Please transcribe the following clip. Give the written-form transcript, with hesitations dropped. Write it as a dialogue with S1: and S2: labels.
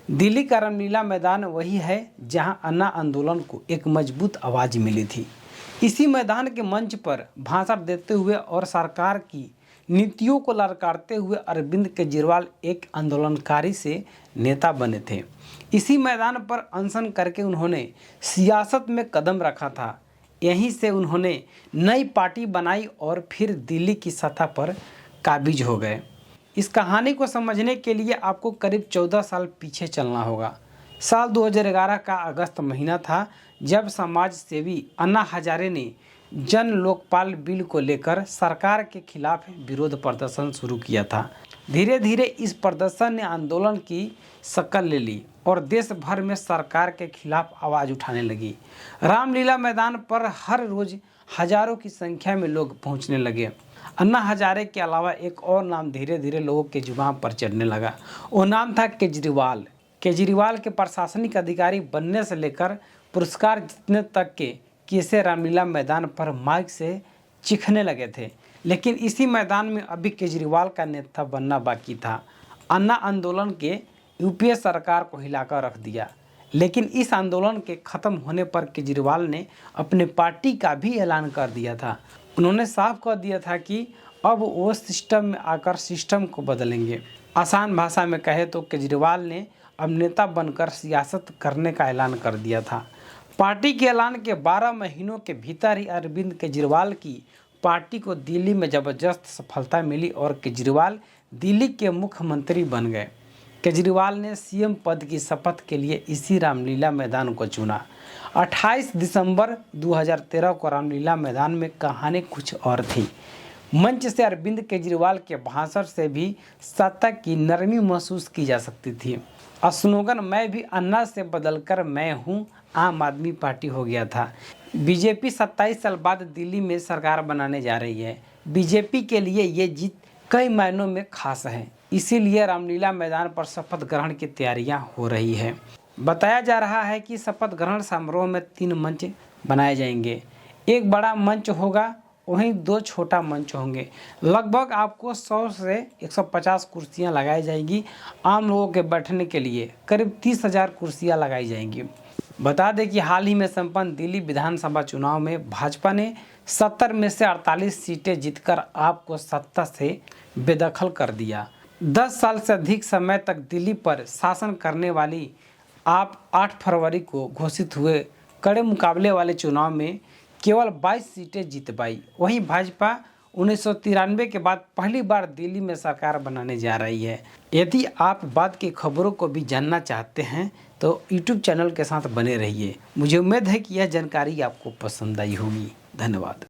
S1: दिल्ली का रामलीला मैदान वही है जहां अन्ना आंदोलन को एक मजबूत आवाज़ मिली थी। इसी मैदान के मंच पर भाषण देते हुए और सरकार की नीतियों को ललकारते हुए अरविंद केजरीवाल एक आंदोलनकारी से नेता बने थे। इसी मैदान पर अनशन करके उन्होंने सियासत में कदम रखा था। यहीं से उन्होंने नई पार्टी बनाई और फिर दिल्ली की सत्ता पर काबिज हो गए। इस कहानी को समझने के लिए आपको करीब 14 साल पीछे चलना होगा। साल 2011 का अगस्त महीना था जब समाज सेवी अन्ना हजारे ने जन लोकपाल बिल को लेकर सरकार के खिलाफ विरोध प्रदर्शन शुरू किया था। धीरे धीरे इस प्रदर्शन ने आंदोलन की शक्ल ले ली और देश भर में सरकार के खिलाफ आवाज़ उठाने लगी। रामलीला मैदान पर हर रोज़ हजारों की संख्या में लोग पहुंचने लगे। अन्ना हजारे के अलावा एक और नाम धीरे धीरे लोगों के जुबान पर चढ़ने लगा। वो नाम था केजरीवाल। केजरीवाल के प्रशासनिक अधिकारी बनने से लेकर पुरस्कार जीतने तक के किस्से रामलीला मैदान पर माइक से चीखने लगे थे। लेकिन इसी मैदान में अभी केजरीवाल का नेता बनना बाकी था। अन्ना आंदोलन के यूपीए सरकार को हिलाकर रख दिया। लेकिन इस आंदोलन के ख़त्म होने पर केजरीवाल ने अपने पार्टी का भी ऐलान कर दिया था। उन्होंने साफ कर दिया था कि अब वो सिस्टम में आकर सिस्टम को बदलेंगे। आसान भाषा में कहे तो केजरीवाल ने अब नेता बनकर सियासत करने का ऐलान कर दिया था। पार्टी के ऐलान के 12 महीनों के भीतर ही अरविंद केजरीवाल की पार्टी को दिल्ली में ज़बरदस्त सफलता मिली और केजरीवाल दिल्ली के मुख्यमंत्री बन गए। केजरीवाल ने सीएम पद की शपथ के लिए इसी रामलीला मैदान को चुना। 28 दिसंबर 2013 को रामलीला मैदान में कहानी कुछ और थी। मंच से अरविंद केजरीवाल के भाषण से भी सत्ता की नरमी महसूस की जा सकती थी। स्लोगन मैं भी अन्ना से बदलकर मैं हूँ आम आदमी पार्टी हो गया था। बीजेपी 27 साल बाद दिल्ली में सरकार बनाने जा रही है। बीजेपी के लिए ये जीत कई मायनों में खास है। इसीलिए रामलीला मैदान पर शपथ ग्रहण की तैयारियां हो रही है। बताया जा रहा है कि शपथ ग्रहण समारोह में 3 मंच बनाए जाएंगे। एक बड़ा मंच होगा, वहीं 2 छोटा मंच होंगे। लगभग आपको 100 से 150 कुर्सियां लगाई जाएंगी। आम लोगों के बैठने के लिए करीब 30,000 कुर्सियां लगाई जाएंगी। बता दें कि हाल ही में संपन्न दिल्ली विधानसभा चुनाव में भाजपा ने 70 में से 48 सीटें जीतकर आपको सत्ता से बेदखल कर दिया। 10 साल से अधिक समय तक दिल्ली पर शासन करने वाली आप 8 फरवरी को घोषित हुए कड़े मुकाबले वाले चुनाव में केवल 22 सीटें जीत पाई। वहीं भाजपा 1993 के बाद पहली बार दिल्ली में सरकार बनाने जा रही है। यदि आप बाद की खबरों को भी जानना चाहते हैं तो यूट्यूब चैनल के साथ बने रहिए। मुझे उम्मीद है कि यह जानकारी आपको पसंद आई होगी। धन्यवाद।